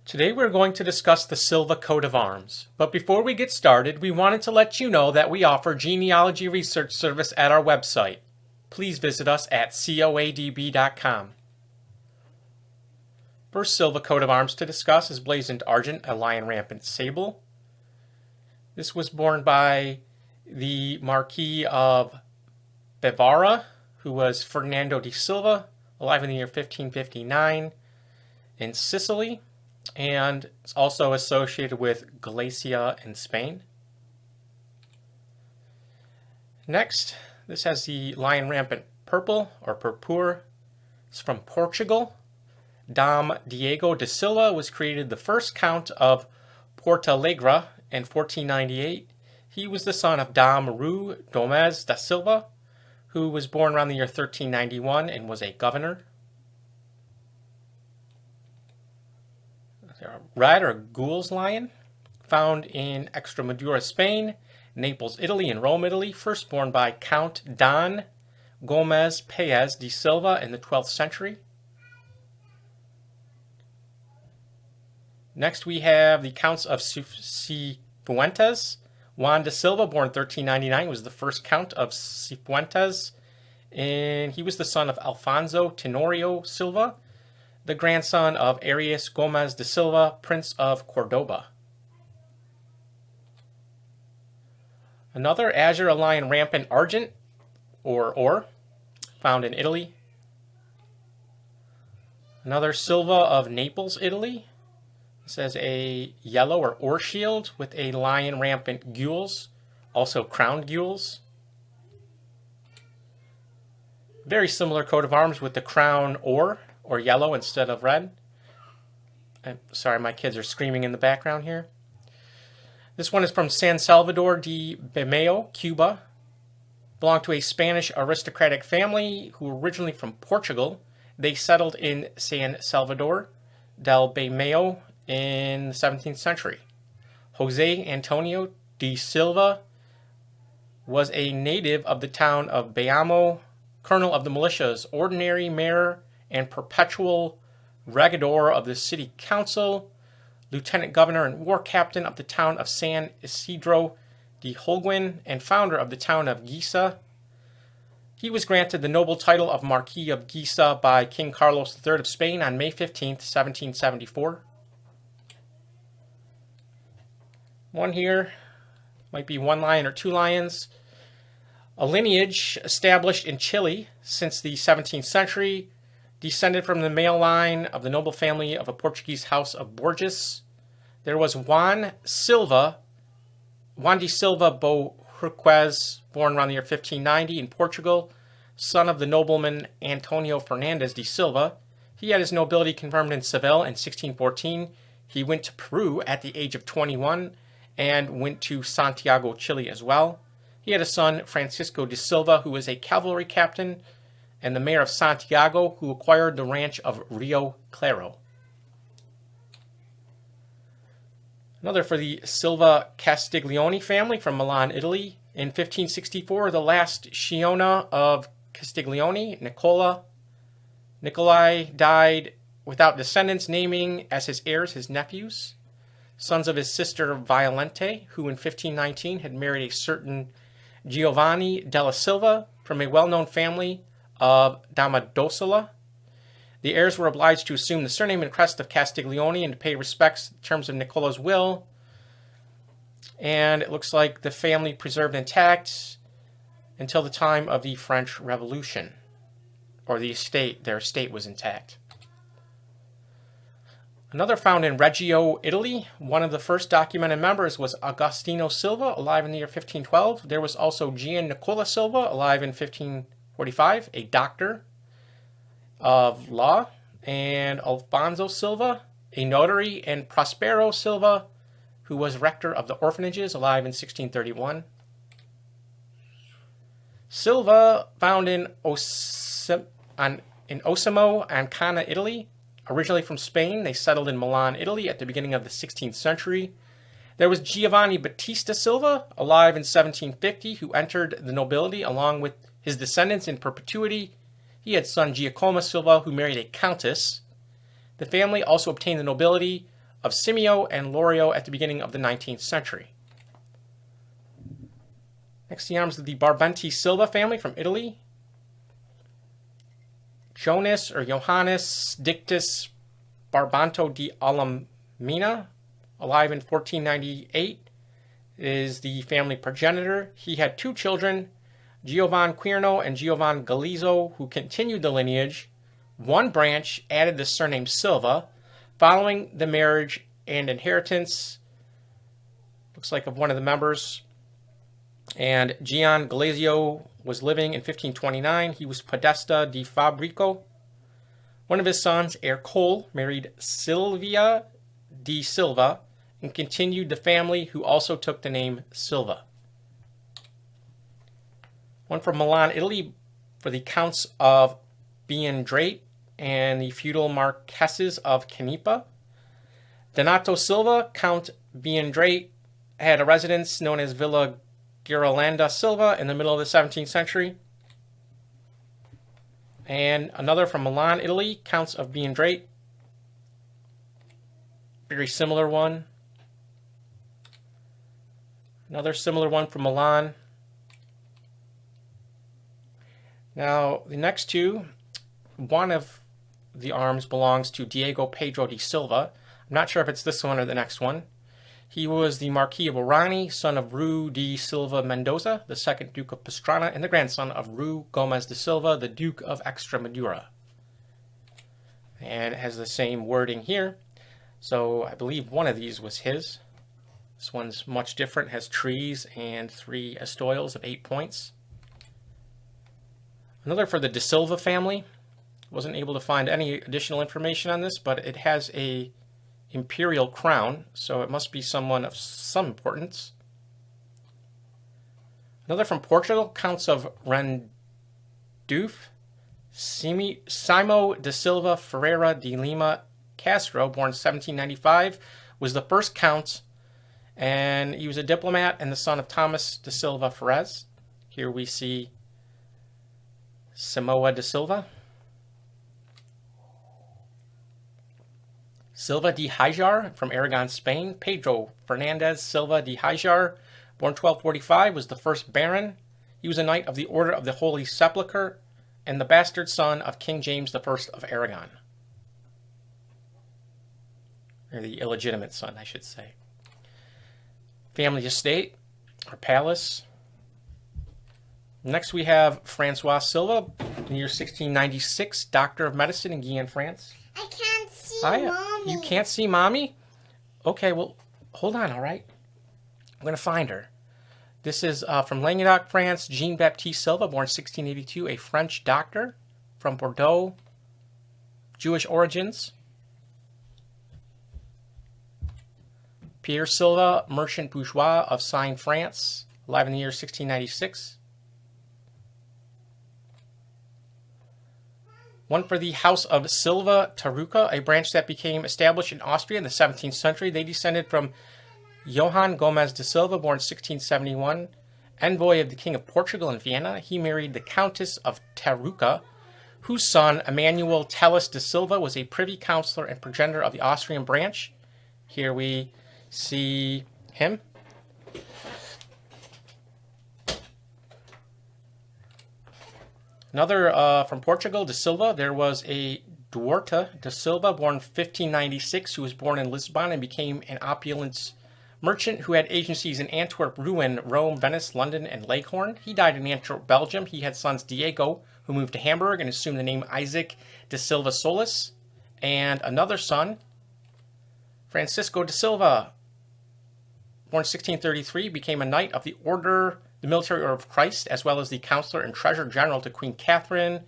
Today we're going to discuss the Silva coat of arms, but before we get started, we wanted to let you know that we offer genealogy research service at our website. Please visit us at coadb.com. First Silva coat of arms to discuss is blazoned argent, a lion rampant sable. This was borne by the Marquis of Favara, who was Ferdinando de Silva, alive in the year 1559, in Sicily, and it's also associated with Galicia and Spain. Next, this has the lion rampant purple or purpur. It's from Portugal. Dom Diogo de Silva was created the first count of Portalegre in 1498. He was the son of Dom Rui Gomes da Silva, who was born around the year 1391 and was a governor. Red or gules lion, found in Extremadura, Spain, Naples, Italy, and Rome, Italy, first born by Count Don Gomes Paez de Silva in the 12th century. Next we have the Counts of Cifuentes. Juan de Silva, born 1399, was the first Count of Cifuentes, and he was the son of Alfonso Tenorio Silva, the grandson of Arias Gomes de Silva, Prince of Cordoba. Another azure, a lion rampant argent, or, found in Italy. Another Silva of Naples, Italy. This has a yellow or shield with a lion rampant gules, also crowned gules. Very similar coat of arms with the crown or yellow instead of red. I'm sorry, my kids are screaming in the background here. This one is from San Salvador de Bayamo, Cuba. Belonged to a Spanish aristocratic family who were originally from Portugal. They settled in San Salvador del Bayamo in the 17th century. Jose Antonio de Silva was a native of the town of Bayamo, colonel of the militias, ordinary mayor, and perpetual regidor of the city council, lieutenant governor and war captain of the town of San Isidoro de Holguín, and founder of the town of Guisa. He was granted the noble title of Marquis of Guisa by King Carlos III of Spain on May 15, 1774. One here, might be one lion or two lions. A lineage established in Chile since the 17th century, descended from the male line of the noble family of a Portuguese house of Borges. There was Juan de Silva Bohurquez, born around the year 1590 in Portugal, son of the nobleman Antonio Fernandes de Silva. He had his nobility confirmed in Seville in 1614. He went to Peru at the age of 21 and went to Santiago, Chile as well. He had a son, Francisco de Silva, who was a cavalry captain, and the mayor of Santiago, who acquired the ranch of Rio Claro. Another for the Silva Castiglione family from Milan, Italy. In 1564, the last Sciona of Castiglione, Nicolai, died without descendants, naming as his heirs his nephews, sons of his sister Violente, who in 1519 had married a certain Giovanni della Silva from a well-known family of Domodossola. The heirs were obliged to assume the surname and crest of Castiglione and to pay respects in terms of Nicola's will. And it looks like the family preserved intact until the time of the French Revolution, or their estate was intact. Another found in Reggio, Italy. One of the first documented members was Agostino Silva, alive in the year 1512. There was also Gian Nicola Silva, alive in 1545, a doctor of law, and Alfonso Silva, a notary, and Prospero Silva, who was rector of the orphanages, alive in 1631. Silva, found in Osimo, Ancona, Italy. Originally from Spain, they settled in Milan, Italy at the beginning of the 16th century. There was Giovanni Battista Silva, alive in 1750, who entered the nobility along with his descendants in perpetuity. He had son Giacomo Silva, who married a countess. The family also obtained the nobility of Simio and Lorio at the beginning of the 19th century. Next, the arms of the Barbenti Silva family from Italy. Jonas or Johannes Dictus Barbanto di Alamina, alive in 1498, is the family progenitor. He had two children, Giovan Quirno and Giovan Galizzo, who continued the lineage. One branch added the surname Silva, following the marriage and inheritance, looks like of one of the members. And Gian Galizio was living in 1529. He was Podesta di Fabrico. One of his sons, Ercole, married Silvia di Silva and continued the family, who also took the name Silva. One from Milan, Italy, for the Counts of Biandrate and the feudal Marquesses of Canepa. Donato Silva, Count Biandrate, had a residence known as Villa Girolanda Silva in the middle of the 17th century. And another from Milan, Italy, Counts of Biandrate. Very similar one. Another similar one from Milan. Now, the next two, one of the arms belongs to Diego Pedro de Silva. I'm not sure if it's this one or the next one. He was the Marquis of Orani, son of Rue de Silva Mendoza, the second Duke of Pastrana, and the grandson of Rue Gomes de Silva, the Duke of Extremadura. And it has the same wording here. So I believe one of these was his. This one's much different, has trees and 3 estoiles of 8 points. Another for the De Silva family. Wasn't able to find any additional information on this, but it has a imperial crown, so it must be someone of some importance. Another from Portugal, Counts of Renduf, Simo de Silva Ferreira de Lima Castro, born 1795, was the first count, and he was a diplomat and the son of Thomas de Silva Ferrez. Here we see Simoa de Silva. Silva de Hijar from Aragon, Spain. Pedro Fernandez Silva de Hijar, born 1245, was the first baron. He was a knight of the Order of the Holy Sepulchre and the bastard son of King James I of Aragon. Or the illegitimate son, I should say. Family estate, or palace. Next we have Francois Silva, in the year 1696, doctor of medicine in Guyenne, France. I can't see Mommy. You can't see Mommy? Okay, well, hold on, all right? I'm going to find her. This is from Languedoc, France, Jean-Baptiste Silva, born 1682, a French doctor from Bordeaux, Jewish origins. Pierre Silva, merchant bourgeois of Seine, France, alive in the year 1696. One for the House of Silva Taruca, a branch that became established in Austria in the 17th century. They descended from Johann Gomes de Silva, born 1671, envoy of the King of Portugal in Vienna. He married the Countess of Taruca, whose son, Emmanuel Tellus de Silva, was a privy councillor and progenitor of the Austrian branch. Here we see him. Another from Portugal, de Silva. There was a Duarte de Silva, born 1596, who was born in Lisbon and became an opulent merchant who had agencies in Antwerp, Rouen, Rome, Venice, London, and Leghorn. He died in Antwerp, Belgium. He had sons Diego, who moved to Hamburg and assumed the name Isaac de Silva Solis, and another son, Francisco de Silva, born 1633, became a knight of the Order, the Military Order of Christ, as well as the counselor and treasurer general to Queen Catherine.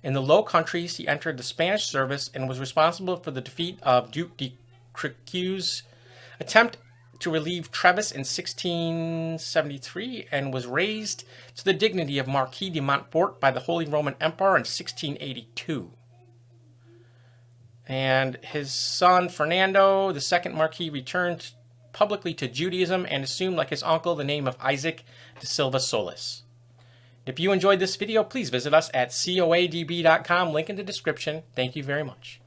In the Low Countries, he entered the Spanish service and was responsible for the defeat of Duke de Crequy's attempt to relieve Treves in 1673, and was raised to the dignity of Marquis de Montfort by the Holy Roman Emperor in 1682. And his son, Ferdinando, the second Marquis, returned publicly to Judaism and assumed, like his uncle, the name of Isaac de Silva Solis. If you enjoyed this video, please visit us at coadb.com, link in the description. Thank you very much.